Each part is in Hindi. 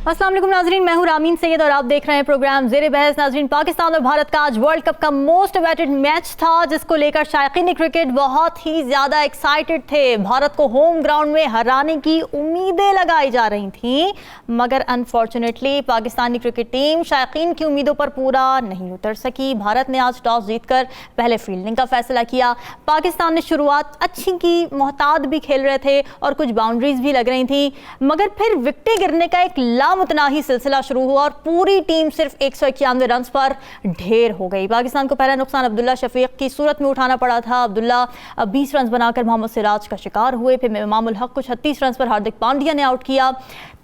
अस्सलाम वालेकुम नाजरीन, मैं हूं रामीन सैयद और आप देख रहे हैं प्रोग्राम ज़ेरे बहस। नाजरीन, पाकिस्तान और भारत का आज वर्ल्ड कप का मोस्ट अवेटेड मैच था, जिसको लेकर शायकीन क्रिकेट बहुत ही ज़्यादा एक्साइटेड थे। भारत को होम ग्राउंड में हराने की उम्मीदें लगाई जा रही थीं, मगर अनफॉर्चुनेटली पाकिस्तानी क्रिकेट टीम शायकीन की उम्मीदों पर पूरा नहीं उतर सकी। भारत ने आज टॉस जीतकर पहले फील्डिंग का फैसला किया। पाकिस्तान ने शुरुआत अच्छी की, मोहताद भी खेल रहे थे और कुछ बाउंड्रीज भी लग रही थी, मगर फिर विकेटें गिरने का एक लामुतनाही सिलसिला शुरू हुआ और पूरी टीम सिर्फ 191 रन पर ढेर हो गई। पाकिस्तान को पहला नुकसान अब्दुल्ला शफीक की सूरत में उठाना पड़ा था। अब्दुल्ला 20 रन बनाकर मोहम्मद सिराज का शिकार हुए। फिर इमामुल हक को 36 रन पर हार्दिक पांड्या ने आउट किया।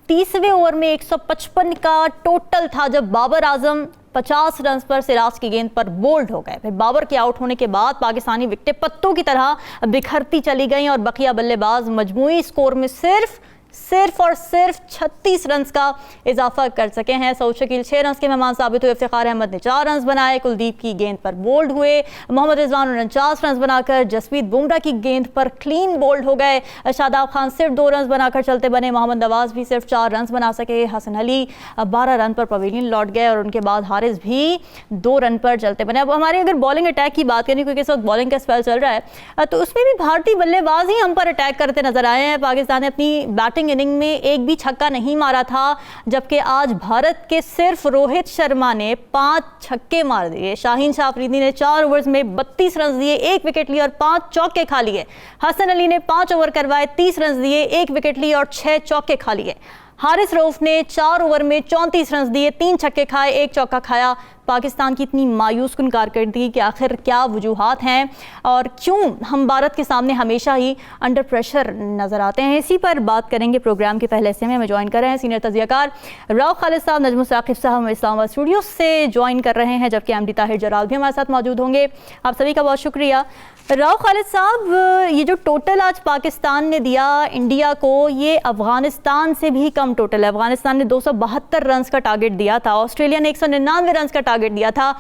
30वें ओवर में 155 का टोटल था, जब बाबर आजम 50 रन पर सिराज की गेंद पर बोल्ड हो गए। फिर बाबर के आउट होने के बाद पाकिस्तानी विकेटें पत्तों की तरह बिखरती चली गईं और बकिया बल्लेबाज मजमूई स्कोर में सिर्फ और सिर्फ 36 रन का इजाफा कर सके हैं। सऊद शकील 6 रन के मेहमान साबित हुए। इफ्तिखार अहमद ने 4 रन बनाए। कुलदीप की गेंद पर बोल्ड हुए। मोहम्मद रिजवान 49 रन बनाकर जसप्रीत बुमराह की गेंद पर क्लीन बोल्ड हो गए। शादाब खान सिर्फ 2 रन बनाकर चलते बने। मोहम्मद नवाज भी सिर्फ 4 रन बना सके। हसन अली 12 रन पर पवेलियन लौट गए और उनके बाद हारिस भी 2 रन पर चलते बने। अब हमारे अगर बॉलिंग अटैक की बात करें, क्योंकि इस वक्त बॉलिंग का स्पेल चल रहा है, तो उसमें भी भारतीय बल्लेबाज ही हम पर अटैक करते नजर आए हैं। पाकिस्तान ने अपनी बैटिंग इनिंग में एक भी छक्का नहीं मारा था, जबकि आज भारत के सिर्फ रोहित शर्मा ने 5 छक्के मार दिए। शाहीन शाह अफरीदी ने 4 ओवर्स में 32 रन दिए, 1 विकेट लिए और 5 चौके खा लिए। हसन अली ने 5 ओवर करवाए, 30 रन दिए, 1 विकेट लिए और 6 चौके खा लिए। हारिस रऊफ ने 4 ओवर में 34 रन दिए, 3 छक्के खाए, 1 चौका खाया। पाकिस्तान की इतनी मायूस कुन कारकर्दगी कि आखिर क्या वजूहात हैं और क्यों हम भारत के सामने हमेशा ही अंडर प्रेशर नजर आते हैं, इसी पर बात करेंगे। प्रोग्राम के पहले हिस्से में हमें ज्वाइन कर रहे हैं सीनियर तजियाकार राव खालिद साहब। नजमुल साकिब साहब हमें इस्लामाबाद स्टूडियो से ज्वाइन कर रहे हैं, जबकि एमडी ताहिर जलाल भी हमारे साथ मौजूद होंगे। आप सभी का बहुत शुक्रिया। राव खालिद साहब, ये जो टोटल आज पाकिस्तान ने दिया इंडिया को, ये अफगानिस्तान से भी कम टोटल है। अफगानिस्तान ने 272 रन का टारगेट दिया था, ऑस्ट्रेलिया ने 199 रन का टारगेट दिया था।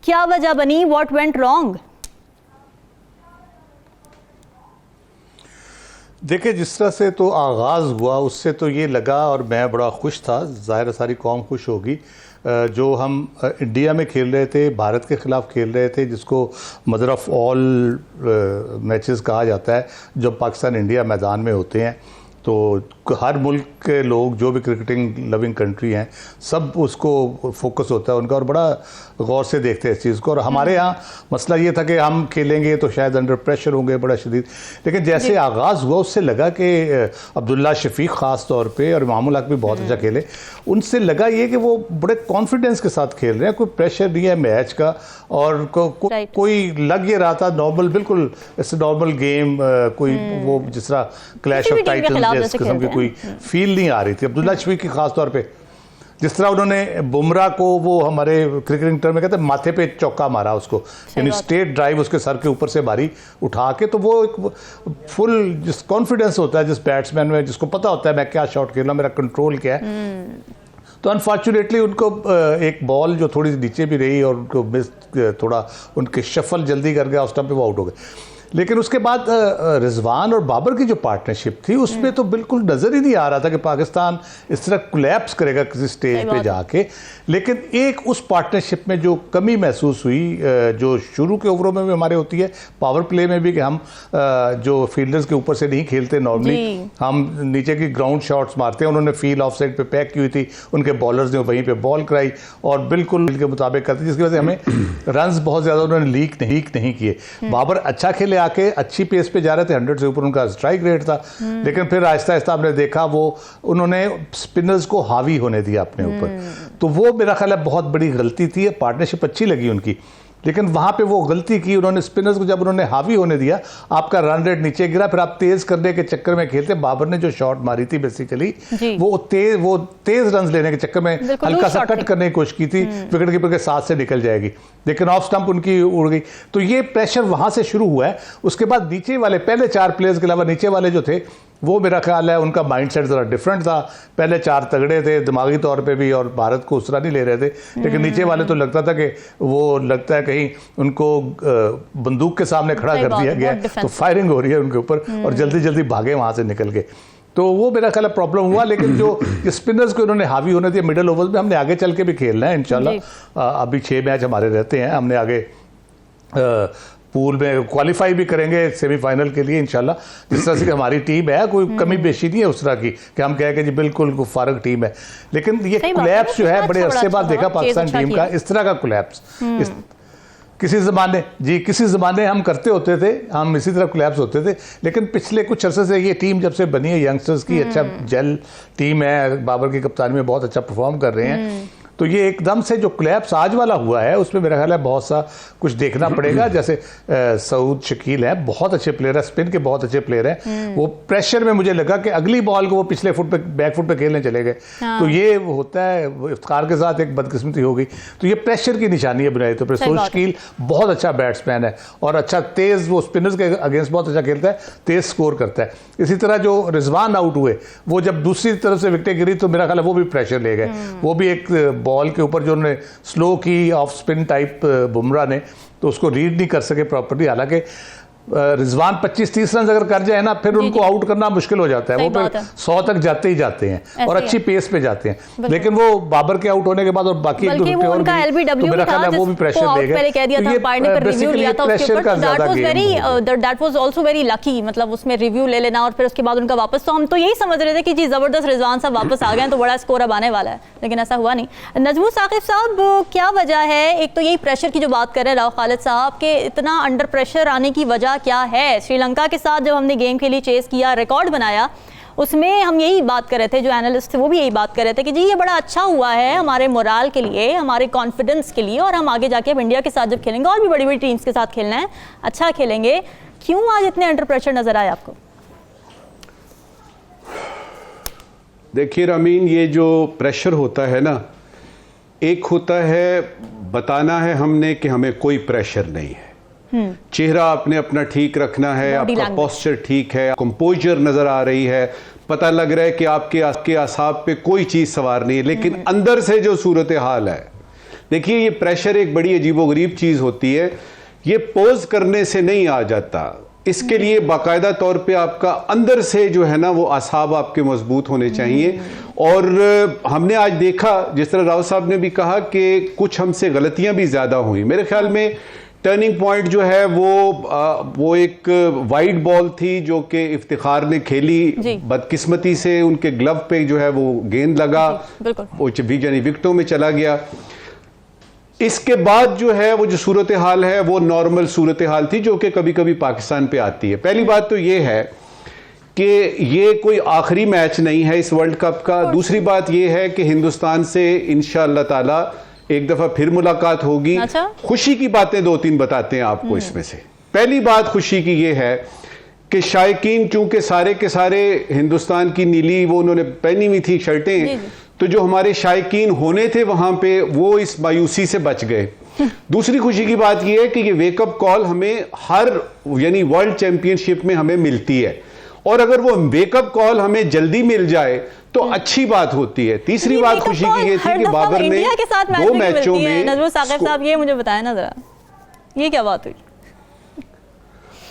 क्या वजह बनी? What went wrong? देखिए, जिस तरह से तो आगाज़ हुआ उससे तो ये लगा, और मैं बड़ा खुश था, ज़ाहिर सारी कौम खुश होगी, जो हम इंडिया में खेल रहे थे, भारत के ख़िलाफ़ खेल रहे थे, जिसको मदर ऑफ़ ऑल मैचेस कहा जाता है जब पाकिस्तान इंडिया मैदान में होते हैं। तो हर मुल्क के लोग जो भी क्रिकेटिंग लविंग कंट्री हैं, सब उसको फोकस होता है उनका और बड़ा गौर से देखते हैं इस चीज़ को। और हमारे यहाँ मसला ये था कि हम खेलेंगे तो शायद अंडर प्रेशर होंगे बड़ा शदीद, लेकिन जैसे आगाज़ हुआ उससे लगा कि अब्दुल्ला शफीक ख़ास तौर पे और इमामुल हक भी बहुत अच्छा खेले। उनसे लगा ये कि वो बड़े कॉन्फिडेंस के साथ खेल रहे हैं, कोई प्रेशर नहीं है मैच का, और कोई लग ये रहा था नॉर्मल, बिल्कुल इट्स नॉर्मल गेम, कोई वो जिस तरह क्लैश ऑफ टाइटन्स जिस किस्म की कोई फील नहीं आ रही थी। अब्दुल्ला शफीक की खास तौर पे जिस तरह उन्होंने बुमराह को, वो हमारे क्रिकेटिंग टर्म में कहते हैं माथे पे चौका मारा उसको, यानी स्ट्रेट ड्राइव उसके सर के ऊपर से मारी उठा के, तो वो एक फुल जिस कॉन्फिडेंस होता है जिस बैट्समैन में, जिसको पता होता है मैं क्या शॉट खेलना, मेरा कंट्रोल क्या है। तो अनफॉर्चुनेटली उनको एक बॉल जो थोड़ी नीचे भी रही और उनको मिस, थोड़ा उनके शफल जल्दी कर गया, उस टाइम पे वो आउट हो गए। लेकिन उसके बाद रिजवान और बाबर की जो पार्टनरशिप थी, उसमें तो बिल्कुल नज़र ही नहीं आ रहा था कि पाकिस्तान इस तरह कोलैप्स करेगा किसी स्टेज पे जाके। लेकिन एक उस पार्टनरशिप में जो कमी महसूस हुई, जो शुरू के ओवरों में भी हमारे होती है, पावर प्ले में भी, कि हम जो फील्डर्स के ऊपर से नहीं खेलते नॉर्मली, हम नीचे की ग्राउंड शॉट्स मारते हैं। उन्होंने फील्ड ऑफ साइड पे पैक की हुई थी, उनके बॉलर्स ने वहीं पर बॉल कराई और बिल्कुल के मुताबिक करते, जिसकी वजह से हमें रन्स बहुत ज़्यादा उन्होंने लीक नहीं किए। बाबर अच्छा खेले, आके अच्छी पेस पे जा रहे थे, 100 से ऊपर उनका स्ट्राइक रेट था, लेकिन फिर आहिस्ता आहिस्ता आपने देखा वो उन्होंने स्पिनर्स को हावी होने दिया अपने ऊपर। तो वो मेरा ख्याल है बहुत बड़ी गलती थी। पार्टनरशिप अच्छी लगी उनकी, लेकिन वहाँ पे वो गलती की उन्होंने, स्पिनर्स को जब उन्होंने हावी होने दिया, आपका रन रेट नीचे गिरा, फिर आप तेज़ करने के चक्कर में खेलते। बाबर ने जो शॉट मारी थी बेसिकली वो तेज़ रन लेने के चक्कर में हल्का सा कट करने की कोशिश की थी, विकेट कीपर के साथ से निकल जाएगी, लेकिन ऑफ स्टंप उनकी उड़ गई। तो ये प्रेशर वहाँ से शुरू हुआ है। उसके बाद नीचे वाले पहले 4 प्लेयर्स के अलावा नीचे वाले जो थे, वो मेरा ख्याल है उनका माइंडसेट ज़रा डिफरेंट था। पहले 4 तगड़े थे दिमागी तौर पे भी और भारत को उसरा नहीं ले रहे थे, लेकिन नीचे वाले तो लगता था कि वो लगता है कहीं उनको बंदूक के सामने खड़ा कर दिया गया, तो फायरिंग हो रही है उनके ऊपर और जल्दी जल्दी भागे वहाँ से निकल के। तो वो मेरा ख्याल प्रॉब्लम हुआ। लेकिन जो स्पिनर्स को इन्होंने हावी होने दिया मिडिल ओवर्स में, हमने आगे चल के भी खेलना है इंशाल्लाह। अभी 6 मैच हमारे रहते हैं, हमने आगे पूल में क्वालिफाई भी करेंगे सेमीफाइनल के लिए इंशाल्लाह। जिस तरह से हमारी टीम है, कोई कमी बेशी नहीं है उस तरह की कि हम कहें कि जी बिल्कुल फारग टीम है। लेकिन ये कोलैप्स जो है बड़े अरसे बाद देखा पाकिस्तान टीम का, इस तरह का कोलैप्स किसी ज़माने हम करते होते थे, हम इसी तरह कोलैप्स होते थे। लेकिन पिछले कुछ अरसे से ये टीम जब से बनी है यंगस्टर्स की, अच्छा जेल टीम है, बाबर की कप्तानी में बहुत अच्छा परफॉर्म कर रहे हैं। तो ये एकदम से जो कोलैप्स आज वाला हुआ है उसमें मेरा ख्याल है बहुत सा कुछ देखना पड़ेगा। जैसे सऊद शकील है, बहुत अच्छे प्लेयर है, स्पिन के बहुत अच्छे प्लेयर हैं। वो प्रेशर में मुझे लगा कि अगली बॉल को वो पिछले फुट पे बैक फुट पे खेलने चले गए। तो ये होता है, इफ्तार के साथ एक बदकिस्मती हो गई। तो ये प्रेशर की निशानी है बुनियादी तौर पर। सऊद शकील बहुत अच्छा बैट्समैन है और अच्छा तेज, वो स्पिनर्स के अगेंस्ट बहुत अच्छा खेलता है, तेज स्कोर करता है। इसी तरह जो रिजवान आउट हुए, वो जब दूसरी तरफ से विकेटें गिरी तो मेरा ख्याल है वो भी प्रेशर ले गए। वो भी एक बॉल के ऊपर जो उन्होंने स्लो की ऑफ स्पिन टाइप बुमराह ने, तो उसको रीड नहीं कर सके प्रॉपर्ली। हालांकि रिजवान 25-30 रन अगर कर जाए ना, फिर उनको आउट करना मुश्किल हो जाता है। वो फिर 100 तक जाते ही जाते हैं और अच्छी पेस पे जाते हैं। लेकिन वो बाबर के आउट होने के बाद और बाकी एक दो विकेट और तो मेरा ख्याल है वो भी प्रेशर ले गए। पहले कह दिया था, पार्ट ने पर रिव्यू लिया था उसके ऊपर, that was also very lucky. मतलब उसमें रिव्यू ले लेना और फिर उसके बाद उनका वापस, तो हम तो यही समझ रहे थे कि जी जबरदस्त रिजवान साहब वापस आ गए हैं तो बड़ा स्कोर अब आने वाला है, लेकिन ऐसा हुआ नहीं। नजमुल साकिब साहब, क्या वजह है? एक तो यही प्रेशर की जो बात कर रहे हैं राव खालिद साहब के, इतना अंडर प्रेशर आने की वजह क्या है? श्रीलंका के साथ जब हमने गेम खेली, चेस किया, रिकॉर्ड बनाया, उसमें हम यही बात कर रहे थे, जो एनालिस्ट थे वो भी यही बात कर रहे थे कि जी ये बड़ा अच्छा हुआ है हमारे मोराल के लिए, हमारे कॉन्फिडेंस के लिए, और हम आगे जाके अब इंडिया के साथ जब खेलेंगे और भी बड़ी बड़ी टीम्स के साथ खेलना है, अच्छा खेलेंगे। क्यों आज इतने अंडर प्रेशर नजर आए आपको? देखिए रामीन, ये जो प्रेशर होता है ना, एक होता है बताना है हमने कि हमें कोई प्रेशर नहीं है, चेहरा आपने अपना ठीक रखना है, आपका पोस्चर ठीक है, कंपोजर नजर आ रही है, पता लग रहा है कि आपके आसाब पे कोई चीज सवार नहीं है। लेकिन अंदर से जो सूरत हाल है, देखिए ये प्रेशर एक बड़ी अजीबोगरीब चीज होती है। ये पोज करने से नहीं आ जाता, इसके लिए बाकायदा तौर पे आपका अंदर से जो है ना वो आसाब आपके मजबूत होने चाहिए। और हमने आज देखा, जिस तरह राव साहब ने भी कहा कि कुछ हमसे गलतियां भी ज्यादा हुई। मेरे ख्याल में टर्निंग पॉइंट जो है वो एक वाइड बॉल थी जो कि इफ्तिखार ने खेली, बदकिस्मती से उनके ग्लव पे जो है वो गेंद लगा, वो यानी विकेटों में चला गया। इसके बाद जो है वो जो सूरत हाल है वो नॉर्मल सूरत हाल थी जो कि कभी कभी पाकिस्तान पे आती है। पहली बात तो ये है कि ये कोई आखिरी मैच नहीं है इस वर्ल्ड कप का। दूसरी बात ये है कि हिंदुस्तान से इंशाअल्लाह ताला एक दफा फिर मुलाकात होगी। अच्छा? खुशी की बातें 2-3 बताते हैं आपको इसमें से। पहली बात खुशी की ये है कि शायकीन चूंकि सारे के सारे हिंदुस्तान की नीली वो उन्होंने पहनी हुई थी शर्टें, तो जो हमारे शायकीन होने थे वहां पे वो इस मायूसी से बच गए। दूसरी खुशी की बात यह है कि ये वेकअप कॉल हमें हर यानी वर्ल्ड चैंपियनशिप में हमें मिलती है, और अगर वो वेकअप कॉल हमें जल्दी मिल जाए तो अच्छी बात होती है। तीसरी बात खुशी की ये थी कि बाबर ने 2 मैचों में, नजमुल साकिब साहब ये मुझे बताया ना जरा, ये क्या बात हुई?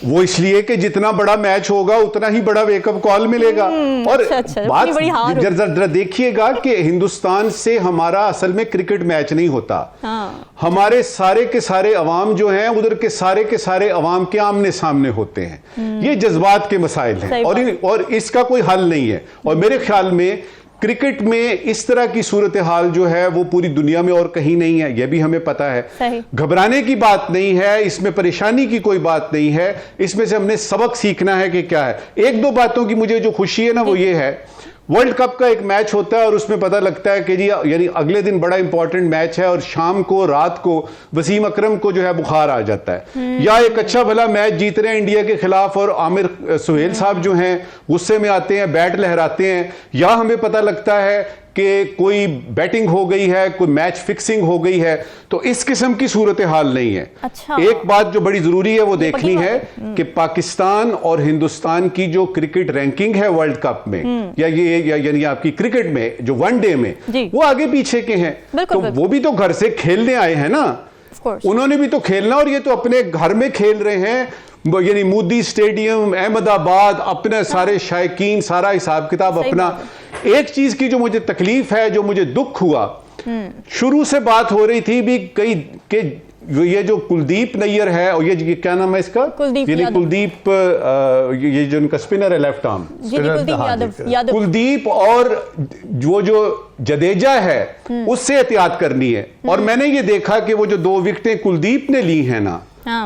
वो इसलिए कि जितना बड़ा मैच होगा उतना ही बड़ा वेकअप कॉल मिलेगा। और बात जरा देखिएगा कि हिंदुस्तान से हमारा असल में क्रिकेट मैच नहीं होता। हमारे सारे के सारे अवाम जो हैं उधर के सारे अवाम के आमने सामने होते हैं। ये जज्बात के मसाइल हैं और इसका कोई हल नहीं है। और मेरे ख्याल में क्रिकेट में इस तरह की सूरत हाल जो है वो पूरी दुनिया में और कहीं नहीं है, यह भी हमें पता है। घबराने की बात नहीं है, इसमें परेशानी की कोई बात नहीं है, इसमें से हमने सबक सीखना है कि क्या है। एक दो बातों की मुझे जो खुशी है ना वो ये है, वर्ल्ड कप का एक मैच होता है और उसमें पता लगता है कि जी यानी अगले दिन बड़ा इंपॉर्टेंट मैच है और शाम को रात को वसीम अकरम को जो है बुखार आ जाता है, या एक अच्छा भला मैच जीत रहे हैं इंडिया के खिलाफ और आमिर सुहेल साहब जो हैं गुस्से में आते हैं, बैट लहराते हैं, या हमें पता लगता है कि कोई बैटिंग हो गई है, कोई मैच फिक्सिंग हो गई है। तो इस किस्म की सूरत हाल नहीं है। अच्छा। एक बात जो बड़ी जरूरी है वो देखनी है कि पाकिस्तान और हिंदुस्तान की जो क्रिकेट रैंकिंग है वर्ल्ड कप में या यानी आपकी क्रिकेट में जो वनडे में वो आगे पीछे के हैं। तो वो भी तो घर से खेलने आए हैं ना। Of course. उन्होंने भी तो खेलना, और ये तो अपने घर में खेल रहे हैं, यानी मोदी स्टेडियम अहमदाबाद, अपने सारे शायकीन, सारा हिसाब किताब अपना। एक चीज की जो मुझे तकलीफ है, जो मुझे दुख हुआ, शुरू से बात हो रही थी भी कई के ये जो कुलदीप नैयर है, और ये क्या नाम है इसका, कुलदीप ये जो उनका स्पिनर है लेफ्ट आर्म, कुलदीप यादव कुलदीप, और जो जडेजा है उससे एहतियात करनी है। और मैंने ये देखा कि वो जो 2 विकेटें कुलदीप ने ली हैं ना,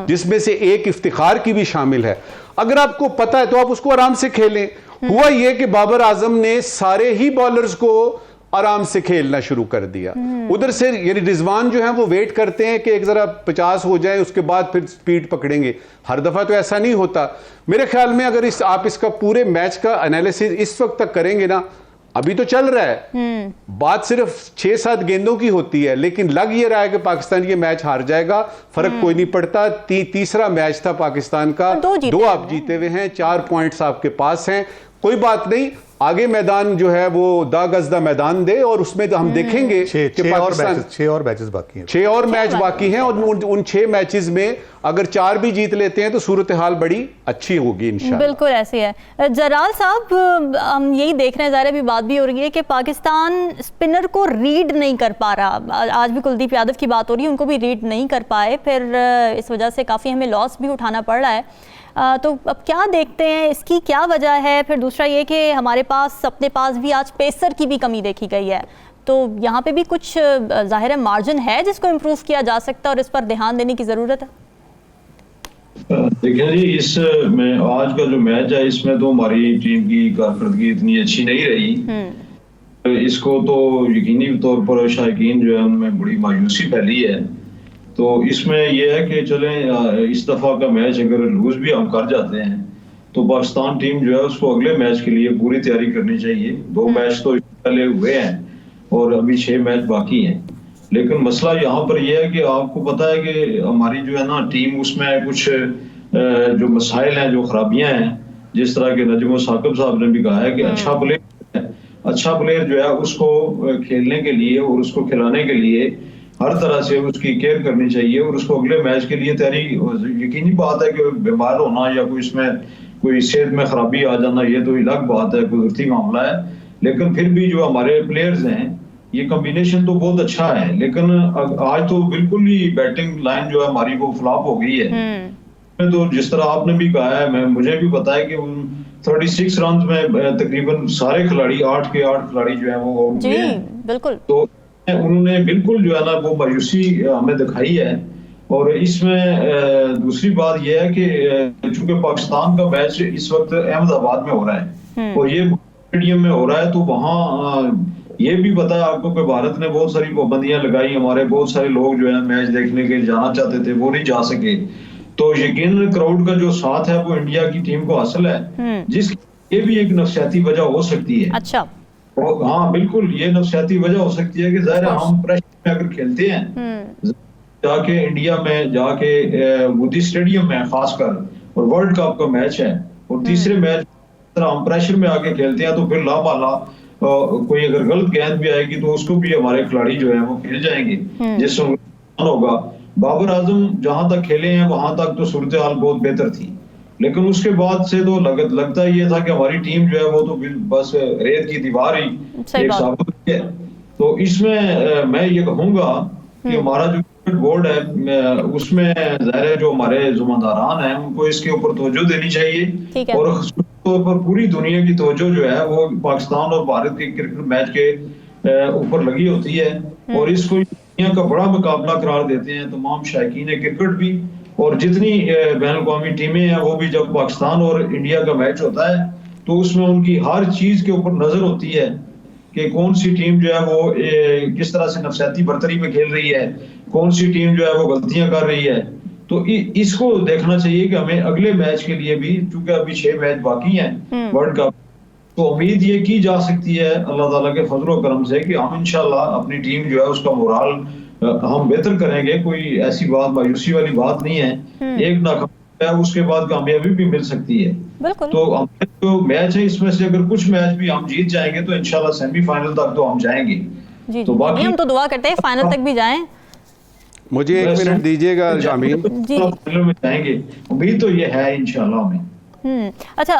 जिसमें से एक इफ्तिखार की भी शामिल है, अगर आपको पता है तो आप उसको आराम से खेलें। हुआ ये कि बाबर आजम ने सारे ही बॉलर्स को आराम से खेलना शुरू कर दिया। उधर से यानी रिजवान जो है वो वेट करते हैं कि एक जरा 50 हो जाए, उसके बाद फिर स्पीड पकड़ेंगे। हर दफा तो ऐसा नहीं होता। मेरे ख्याल में अगर आप इसका पूरे मैच का एनालिसिस इस वक्त तक करेंगे ना, अभी तो चल रहा है, बात सिर्फ 6-7 गेंदों की होती है, लेकिन लग ये रहा है कि पाकिस्तान ये मैच हार जाएगा, फर्क कोई नहीं पड़ता। तीसरा मैच था पाकिस्तान का, 2 आप जीते हुए हैं, 4 पॉइंट्स आपके पास हैं, कोई बात नहीं। आगे मैदान जो है वो दा गज दा मैदान दे, और उसमें तो हम देखेंगे कि 6 और मैचेस बाकी हैं, 6 और मैच बाकी हैं, और उन 6 मैचेस में अगर 4 भी जीत लेते हैं तो सूरत हाल बड़ी अच्छी होगी इंशाल्लाह। बिल्कुल ऐसी है। जलाल साहब, हम यही देख रहे हैं, ज़ाहिर भी बात भी हो रही है कि पाकिस्तान स्पिनर को रीड नहीं कर पा रहा। आज भी कुलदीप यादव की बात हो रही है, उनको भी रीड नहीं कर पाए, फिर इस वजह से काफ़ी हमें लॉस भी उठाना पड़ रहा है। तो अब क्या देखते हैं, इसकी क्या वजह है? फिर दूसरा ये कि हमारे पास अपने पास भी आज पेसर की भी कमी देखी गई है, तो यहाँ पे भी कुछ ज़ाहिर है मार्जिन है जिसको इम्प्रूव किया जा सकता है और इस पर ध्यान देने की ज़रूरत है। देखिए जी, इसमें आज का जो मैच है इसमें तो हमारी टीम की कारकर्दगी इतनी अच्छी नहीं रही। इसको तो यकीनी तौर पर शायकीन जो है उनमें बड़ी मायूसी फैली है। तो इसमें यह है कि चलें, इस दफा का मैच अगर लूज भी हम कर जाते हैं तो पाकिस्तान टीम जो है उसको अगले मैच के लिए पूरी तैयारी करनी चाहिए। 2 मैच तो पहले हुए हैं और अभी 6 मैच बाकी हैं। लेकिन मसला यहाँ पर यह है कि आपको पता है कि हमारी जो है ना टीम, उसमें कुछ जो मसाइल हैं, जो खराबियां हैं, जिस तरह के नजम साकिब साहब ने भी कहा है कि अच्छा प्लेयर जो है उसको खेलने के लिए और उसको खिलाने के लिए हर तरह से उसकी केयर करनी चाहिए और उसको अगले मैच के लिए तैयारी। यकीनी बात है कि बीमार होना या कोई इसमें कोई सेहत में खराबी आ जाना, ये तो अलग बात है, कुदरती मामला है। लेकिन फिर भी जो हमारे प्लेयर्स हैं, ये कॉम्बिनेशन तो बहुत अच्छा है, लेकिन आज तो बिल्कुल ही बैटिंग लाइन जो है हमारी वो फ्लॉप हो गई है। तो जिस तरह आपने भी कहा है, मुझे भी पता है कि 36 रन में तकरीबन सारे खिलाड़ी 8 के 8 खिलाड़ी जो है वो आउट हुए हैं। बिल्कुल, तो उन्होंने बिल्कुल जो है ना वो मायूसी हमें दिखाई है। और इसमें दूसरी बात यह है कि चूंकि पाकिस्तान का मैच इस वक्त अहमदाबाद में हो रहा है और ये स्टेडियम में हो रहा है, तो वहाँ ये भी पता है आपको कि भारत ने बहुत सारी पाबंदियां लगाई। हमारे बहुत सारे लोग जो है मैच देखने के लिए जाना चाहते थे, वो नहीं जा सके। तो यकीन क्राउड का जो साथ है वो इंडिया की टीम को हासिल है, जिसकी ये भी एक नफसियाती वजह हो सकती है। अच्छा, हाँ बिल्कुल, ये नफसियाती वजह हो सकती है कि ज़ाहिर हम प्रेशर में अगर खेलते हैं, जाके इंडिया में जाके मोदी स्टेडियम में खासकर, और वर्ल्ड कप का मैच है और तीसरे मैच हम प्रेशर में आके खेलते हैं, तो फिर लामाला कोई अगर गलत गेंद भी आएगी तो उसको भी हमारे खिलाड़ी जो है वो खेल जाएंगे, जिससे नुकसान होगा। बाबर आजम जहां तक खेले हैं वहां तक तो सूरत हाल बहुत बेहतर थी, लेकिन उसके बाद से तो लगता ये था कि हमारी टीम जो है वो तो बस रेत की दीवार ही एक साबित है। तो इसमें मैं ये कहूंगा कि हमारा जो क्रिकेट बोर्ड है उसमें ज़ाहिर है जो हमारे जिम्मेदारान हैं उनको इसके ऊपर तवज्जो देनी चाहिए, और तौर पर पूरी दुनिया की तवज्जो जो है वो पाकिस्तान और भारत के क्रिकेट मैच के ऊपर लगी होती है, और इसको दुनिया का बड़ा मुकाबला करार देते हैं तमाम शायकीन क्रिकेट भी, और जितनी बैनुल-अक़वामी टीमें हैं वो भी। जब पाकिस्तान और इंडिया का मैच होता है तो उसमें उनकी हर चीज के ऊपर नजर होती है कि कौन सी टीम जो है वो किस तरह से नफसियाती बर्तरी में खेल रही है, कौन सी टीम जो है वो गलतियां कर रही है। तो इसको देखना चाहिए कि हमें अगले मैच के लिए भी, चूंकि अभी 6 मैच बाकी हैं वर्ल्ड कप, तो उम्मीद ये की जा सकती है अल्लाह ताला के फजल करम से कि हम इंशाल्लाह अपनी टीम जो है उसका मोराल हम बेहतर करेंगे। कोई ऐसी बात, मायूसी वाली बात नहीं है। एक नाकामी है उसके बाद कामयाबी भी मिल सकती है। तो हमारे जो मैच है इसमें से अगर कुछ मैच भी हम जीत जाएंगे तो इंशाल्लाह सेमीफाइनल तक तो हम जाएंगे। तो बाकी हम तो दुआ करते हैं फाइनल तक भी जाएं। मुझे एक मिनट दीजिएगा अमीन। जी। फाइनल में जाएंगे, उम्मीद तो ये है इंशाल्लाह हमें। अच्छा,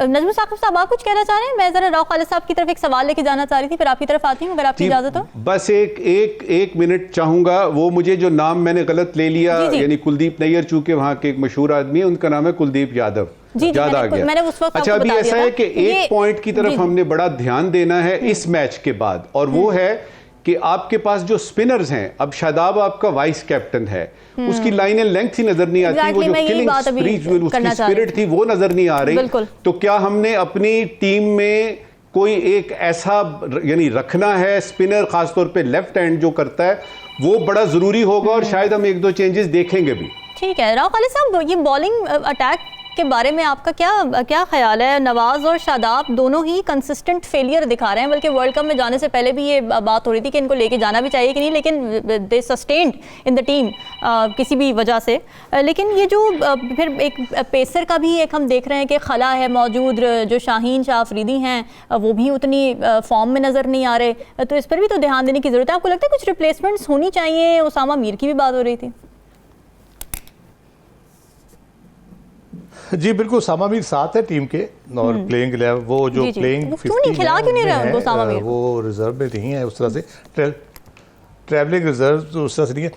नजमुल साकिब साहब आप कुछ कहना चाह रहे हैं? मैं जरा राव खालिद साहब की तरफ एक सवाल लेके जाना चाह रही थी, फिर आपकी तरफ आती हूँ अगर आपकी इजाजत हो। बस एक मिनट चाहूंगा। वो मुझे जो नाम मैंने गलत ले लिया, यानी कुलदीप नैयर, चूंकि वहाँ के एक मशहूर आदमी है, उनका नाम है कुलदीप यादव। याद आ गया। मैंने उस वक्त अच्छा, अभी ऐसा है कि एक पॉइंट की तरफ हमने बड़ा ध्यान देना है इस मैच के बाद, और वो है कि आपके पास जो स्पिनर्स हैं, अब शादाब आपका वाइस कैप्टन है, उसकी लाइनें लेंथ ही नजर नहीं आती, वो जो किलिंग उसकी स्पिरिट थी वो नजर नहीं आ रही। तो क्या हमने अपनी टीम में कोई एक ऐसा यानी रखना है स्पिनर, खासतौर पे लेफ्ट हैंड जो करता है, वो बड़ा जरूरी होगा, और शायद हम एक दो चेंजेस देखेंगे भी। ठीक है राव खालिद साहब, ये बॉलिंग अटैक के बारे में आपका क्या ख्याल है? नवाज और शादाब दोनों ही कंसिस्टेंट फेलियर दिखा रहे हैं, बल्कि वर्ल्ड कप में जाने से पहले भी ये बात हो रही थी कि इनको लेके जाना भी चाहिए कि नहीं, लेकिन दे सस्टेन्ड इन द टीम किसी भी वजह से। लेकिन ये जो फिर एक पेसर का भी एक हम देख रहे हैं कि खला है मौजूद, जो शाहीन शाह अफरीदी हैं वो भी उतनी फॉर्म में नज़र नहीं आ रहे, तो इस पर भी तो ध्यान देने की ज़रूरत है। आपको लगता है कुछ रिप्लेसमेंट्स होनी चाहिए? उसामा मीर की भी बात हो रही थी। जी बिल्कुल, सामा मीर साथ है टीम के, और प्लेइंग वो जो प्लेइंग खिला क्यों नहीं रहा सामा मीर? वो रिजर्व में नहीं है उस तरह से, ट्रैवलिंग रिजर्व उस तरह से नहीं है।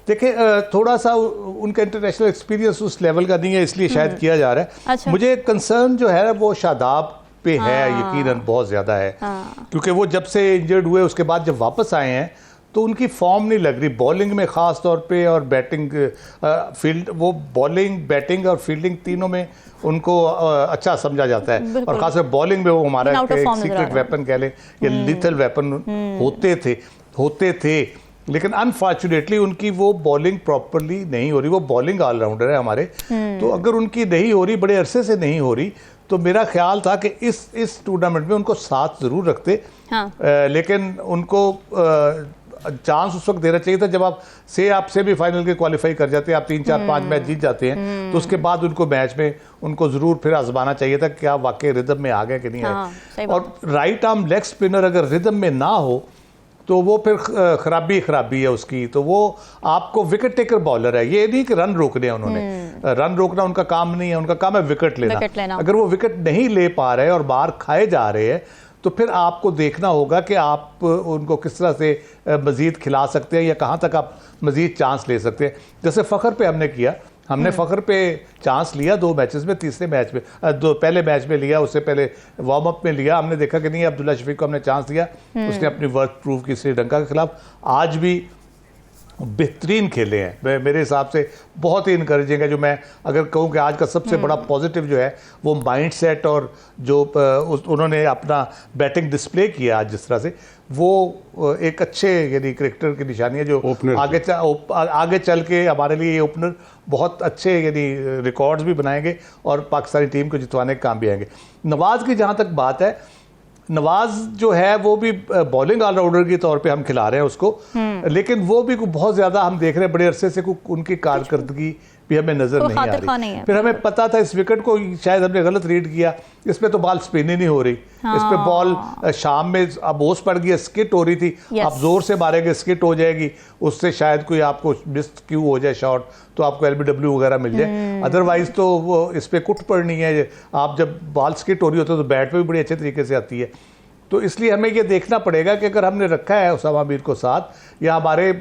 देखिए थोड़ा सा उनका इंटरनेशनल एक्सपीरियंस उस लेवल का नहीं है, इसलिए शायद किया जा रहा है। अच्छा। मुझे कंसर्न जो है वो शादाब पे है, यकीनन बहुत ज़्यादा है, क्योंकि वो जब से इंजर्ड हुए उसके बाद जब वापस आए हैं तो उनकी फॉर्म नहीं लग रही बॉलिंग में ख़ास तौर पे, और बैटिंग फील्ड, वो बॉलिंग बैटिंग और फील्डिंग तीनों में उनको अच्छा समझा जाता है, और खासकर बॉलिंग में वो हमारा एक सीक्रेट वेपन कह लें या लिथल वेपन होते थे। लेकिन अनफॉर्चुनेटली उनकी वो बॉलिंग प्रॉपरली नहीं हो रही। वो बॉलिंग ऑलराउंडर है हमारे, तो अगर उनकी नहीं हो रही, बड़े अरसे से नहीं हो रही, तो मेरा ख्याल था कि इस टूर्नामेंट में उनको साथ ज़रूर रखते। लेकिन उनको चांस उस वक्त देना चाहिए था जब आप सेमीफाइनल के क्वालिफाई कर जाते हैं, आप 3 4 5 मैच जीत जाते हैं, तो उसके बाद उनको मैच में उनको ज़रूर फिर आजमाना चाहिए था कि आप वाकई रिदम में आ गए कि नहीं आए। और राइट आर्म लेग स्पिनर अगर रिदम में ना हो तो वो फिर खराबी है उसकी, तो वो आपको विकेट टेकर बॉलर है। ये नहीं कि रन रोकने हैं उन्होंने, रन रोकना उनका काम नहीं है, उनका काम है विकेट लेना। अगर वो विकेट नहीं ले पा रहे और बाहर खाए जा रहे हैं, तो फिर आपको देखना होगा कि आप उनको किस तरह से मज़ीद खिला सकते हैं या कहाँ तक आप मज़ीद चांस ले सकते हैं। जैसे फ़खर पे हमने किया, हमने फ़खर पे चांस लिया 2 मैचेस में, तीसरे मैच में पहले मैच में लिया, उससे पहले वार्म अप में लिया। हमने देखा कि नहीं, अब्दुल्ला शफीक को हमने चांस दिया, उसने अपनी वर्थ प्रूव की श्रीलंका के खिलाफ। आज भी बेहतरीन खेले हैं, मेरे हिसाब से बहुत ही इनकरेजिंग है। जो मैं अगर कहूँ कि आज का सबसे बड़ा पॉजिटिव जो है वो माइंड सेट, और जो उन्होंने अपना बैटिंग डिस्प्ले किया आज जिस तरह से, वो एक अच्छे यानी क्रिकेटर की निशानी है, जो आगे चल के हमारे लिए ये ओपनर बहुत अच्छे यानी रिकॉर्ड्स भी बनाएंगे और पाकिस्तानी टीम को जितवाने के काम भी आएंगे। नवाज की जहाँ तक बात है, नवाज जो है वो भी बॉलिंग ऑलराउंडर के तौर पे हम खिला रहे हैं उसको, लेकिन वो भी बहुत ज़्यादा हम देख रहे हैं बड़े अरसे से उनकी कारकर्दगी भी हमें नजर नहीं आ रही। फिर हमें पता था इस विकेट को शायद हमने गलत रीड किया, इस पे तो बॉल स्पिन ही नहीं हो रही, इस पे बॉल शाम में अब ओस पड़ गई, स्किट हो रही थी, आप जोर से मारेंगे स्किट हो जाएगी, उससे शायद कोई आपको मिस क्यू हो जाए शॉट, तो आपको LBW वगैरह मिल जाए, अदरवाइज तो वो इस पे कुट पड़नी है। आप जब बॉल स्किट हो रही होती है तो बैट पे भी बड़ी अच्छे तरीके से आती है। तो इसलिए हमें ये देखना पड़ेगा कि अगर हमने रखा है उसामा मीर को साथ, या हमारे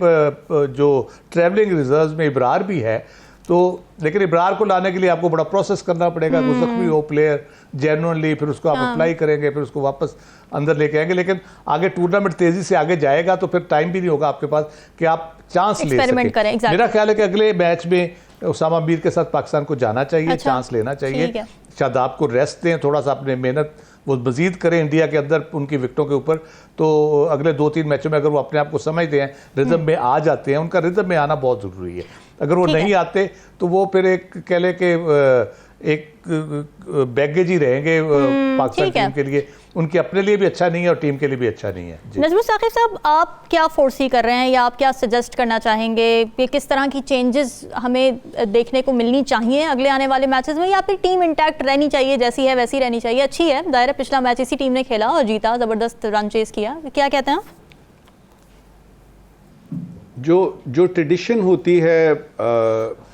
जो ट्रैवलिंग रिजर्व में इब्रार भी है, तो लेकिन इब्रार को लाने के लिए आपको बड़ा प्रोसेस करना पड़ेगा। वो जख्मी हो प्लेयर जेन्युइनली, फिर उसको आप अप्लाई करेंगे, फिर उसको वापस अंदर लेके आएंगे। लेकिन आगे टूर्नामेंट तेजी से आगे जाएगा तो फिर टाइम भी नहीं होगा आपके पास कि आप चांस ले सकें। मेरा ख्याल है कि अगले मैच में उसामा मीर के साथ पाकिस्तान को जाना चाहिए, चांस लेना चाहिए। शादाब को रेस्ट दें, थोड़ा सा अपने मेहनत वो मजीद करें इंडिया के अंदर उनकी विकेटों के ऊपर, तो अगले 2-3 मैचों में अगर वो अपने आप को समझते हैं, रिदम में आ जाते हैं, उनका रिदम में आना बहुत ज़रूरी है। अगर वो नहीं आते तो वो फिर एक कह लें कि एक बैगेज ही रहेंगे पाकिस्तान टीम के लिए, उनके अपने लिए भी अच्छा नहीं है और टीम के लिए भी अच्छा नहीं है। नजमुल साकिब साहब, आप क्या फोर्सी कर रहे हैं या आप क्या सजेस्ट करना चाहेंगे कि किस तरह की चेंजेस हमें देखने को मिलनी चाहिए अगले आने वाले मैचेस में, या फिर टीम इंटैक्ट रहनी चाहिए, जैसी है वैसी रहनी चाहिए? अच्छी है, दायरा पिछला मैच इसी टीम ने खेला और जीता, ज़बरदस्त रन चेस किया, क्या कहते हैं आप? जो ट्रेडिशन होती है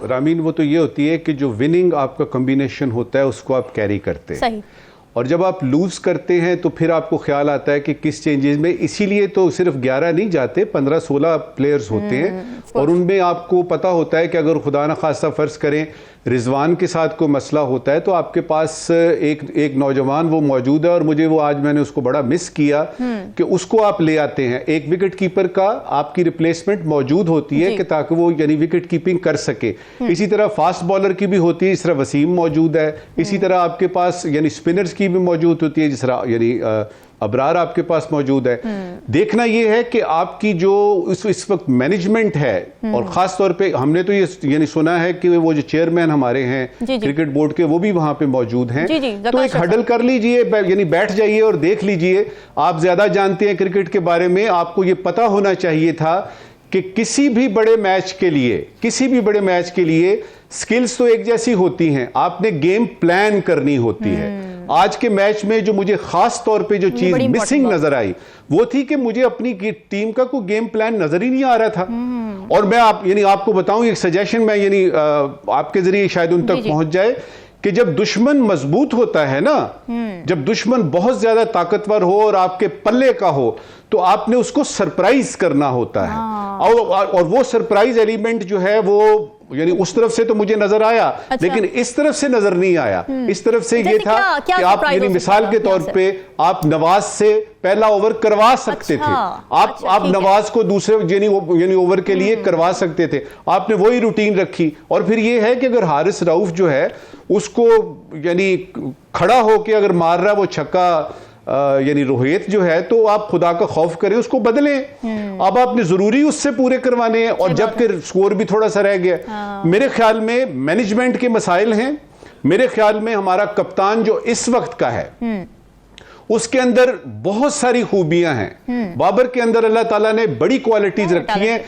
रामीन, वो तो ये होती है कि जो विनिंग आपका कॉम्बिनेशन होता है उसको आप कैरी करते हैं। सही। और जब आप लूज करते हैं तो फिर आपको ख्याल आता है कि किस चेंजेस में, इसीलिए तो सिर्फ 11 नहीं जाते, 15-16 प्लेयर्स होते हैं और उनमें आपको पता होता है कि अगर खुदा न खास्ता फर्ज करें रिजवान के साथ कोई मसला होता है तो आपके पास एक नौजवान वो मौजूद है, और मुझे वो आज मैंने उसको बड़ा मिस किया कि उसको आप ले आते हैं। एक विकेट कीपर का आपकी रिप्लेसमेंट मौजूद होती है कि ताकि वो यानी विकेट कीपिंग कर सके। इसी तरह फास्ट बॉलर की भी होती है, इस तरह वसीम मौजूद है। इसी तरह आपके पास यानी स्पिनर्स की भी मौजूद होती है, जिस तरह यानी अबरार आपके पास मौजूद है। देखना यह है कि आपकी जो इस वक्त मैनेजमेंट है, और खास तौर पे हमने तो ये यानी सुना है कि वो जो चेयरमैन हमारे हैं क्रिकेट बोर्ड के, वो भी वहां पे मौजूद हैं। तो एक हडल कर लीजिए, यानी बैठ जाइए और देख लीजिए। आप ज्यादा जानते हैं क्रिकेट के बारे में, आपको ये पता होना चाहिए था कि किसी भी बड़े मैच के लिए स्किल्स तो एक जैसी होती हैं, आपने गेम प्लान करनी होती है। आज के मैच में जो मुझे खास तौर पे जो चीज मिसिंग नजर आई वो थी कि मुझे अपनी टीम का कोई गेम प्लान नजर ही नहीं आ रहा था। और मैं आपको बताऊं, एक सजेशन मैं आपके जरिए शायद उन तक पहुंच जाए कि जब दुश्मन मजबूत होता है ना, जब दुश्मन बहुत ज्यादा ताकतवर हो और आपके पल्ले का हो, तो आपने उसको सरप्राइज करना होता है। और वो सरप्राइज एलिमेंट जो है वो यानी उस तरफ से तो मुझे नजर आया, लेकिन इस तरफ से नजर नहीं आया। इस तरफ से ये था कि आप यानी मिसाल के तौर पे आप नवाज से पहला ओवर करवा सकते थे। आप नवाज को दूसरे यानी ओवर के लिए करवा सकते थे। आपने वही रूटीन रखी। और फिर ये है कि अगर हारिस रऊफ जो है उसको यानी खड़ा होके अगर मार रहा है वो छक्का यानी रोहित जो है, तो आप खुदा का खौफ करें, उसको बदलें। अब आपने जरूरी उससे पूरे करवाने हैं, और जबकि स्कोर भी थोड़ा सा रह गया। मेरे ख्याल में मैनेजमेंट के मसाइल हैं। मेरे ख्याल में हमारा कप्तान जो इस वक्त का है उसके अंदर बहुत सारी खूबियां हैं। बाबर के अंदर अल्लाह ताला ने बड़ी क्वालिटीज रखी हैं।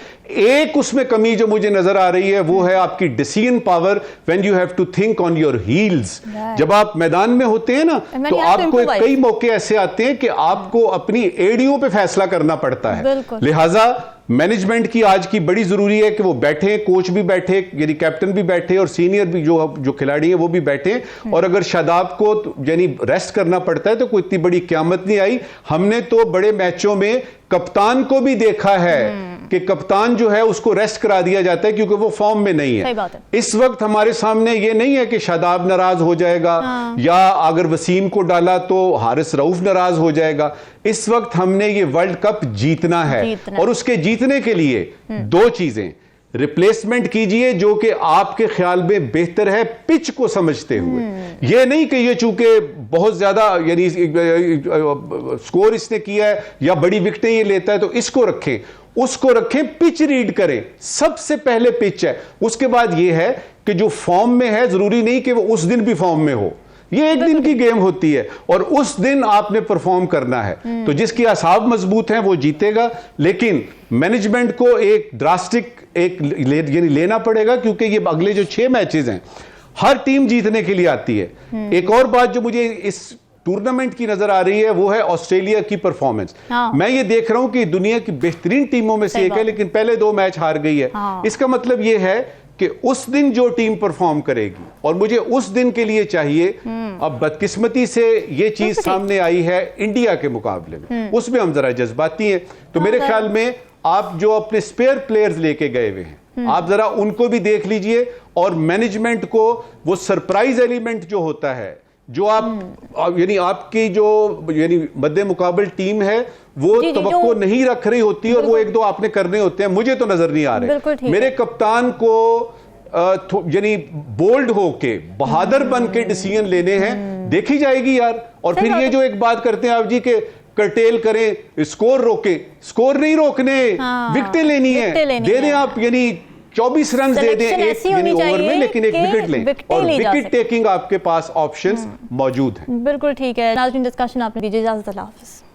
एक उसमें कमी जो मुझे नजर आ रही है वो है आपकी decision power, when you have to think on your heels. जब आप मैदान में होते हैं ना, तो आपको कई मौके ऐसे आते हैं कि आपको अपनी एड़ियों पे फैसला करना पड़ता है। लिहाजा मैनेजमेंट की आज की बड़ी जरूरी है कि वो बैठे, कोच भी बैठे, यानी कैप्टन भी बैठे, और सीनियर भी जो खिलाड़ी हैं वो भी बैठे। और अगर शादाब को यानी रेस्ट करना पड़ता है तो कोई इतनी बड़ी क़यामत नहीं आई। हमने तो बड़े मैचों में कप्तान को भी देखा है कि कप्तान जो है उसको रेस्ट करा दिया जाता है क्योंकि वो फॉर्म में नहीं है। इस वक्त हमारे सामने ये नहीं है कि शादाब नाराज हो जाएगा, या अगर वसीम को डाला तो हारिस रऊफ नाराज हो जाएगा। इस वक्त हमने ये वर्ल्ड कप जीतना है, और उसके जीतने के लिए दो चीजें, रिप्लेसमेंट कीजिए जो कि आपके ख्याल में बेहतर है पिच को समझते हुए। यह नहीं कि ये चूंकि बहुत ज्यादा यानी स्कोर इसने किया है या बड़ी विकेटें ये लेता है तो इसको रखें, उसको रखें। पिच रीड करें, सबसे पहले पिच है। उसके बाद यह है कि जो फॉर्म में है जरूरी नहीं कि वो उस दिन भी फॉर्म में हो, ये एक दिन की गेम होती है और उस दिन आपने परफॉर्म करना है। तो जिसकी आसाब मजबूत हैं वो जीतेगा, लेकिन मैनेजमेंट को एक ड्रास्टिक यानी लेना पड़ेगा, क्योंकि ये अगले जो 6 मैचेस हैं हर टीम जीतने के लिए आती है। एक और बात जो मुझे इस टूर्नामेंट की नजर आ रही है वो है ऑस्ट्रेलिया की परफॉर्मेंस। मैं ये देख रहा हूं कि दुनिया की बेहतरीन टीमों में से एक है, लेकिन पहले 2 मैच हार गई है। इसका मतलब ये है कि उस दिन जो टीम परफॉर्म करेगी, और मुझे उस दिन के लिए चाहिए, अब बदकिस्मती से ये चीज सामने आई है इंडिया के मुकाबले में, उसमें हम जरा जज्बाती हैं। तो मेरे ख्याल में आप जो अपने स्पेयर प्लेयर्स लेके गए हुए हैं, आप जरा उनको भी देख लीजिए, और मैनेजमेंट को वो सरप्राइज एलिमेंट जो होता है, जो आप यानी आपकी जो यानी मद्दे मुकाबल टीम है वो तवक्को नहीं रख रही होती, और वो 1-2 आपने करने होते हैं, मुझे तो नजर नहीं आ रहे। मेरे कप्तान को यानी बोल्ड होके, बहादुर बन के डिसीजन लेने हैं, देखी जाएगी यार। और फिर ये जो एक बात करते हैं आप जी के कर्टेल करें, स्कोर रोके, स्कोर नहीं रोकने, विकेटें लेनी है, दे दें आप यानी 24 रन दे दें एक ओवर में, लेकिन एक विकेट लें, और विकेट टेकिंग आपके पास ऑप्शंस मौजूद हैं। बिल्कुल ठीक है नाज़रीन, डिस्कशन आपने दीजिए, इजाजत, अल्लाह हाफ़िज़।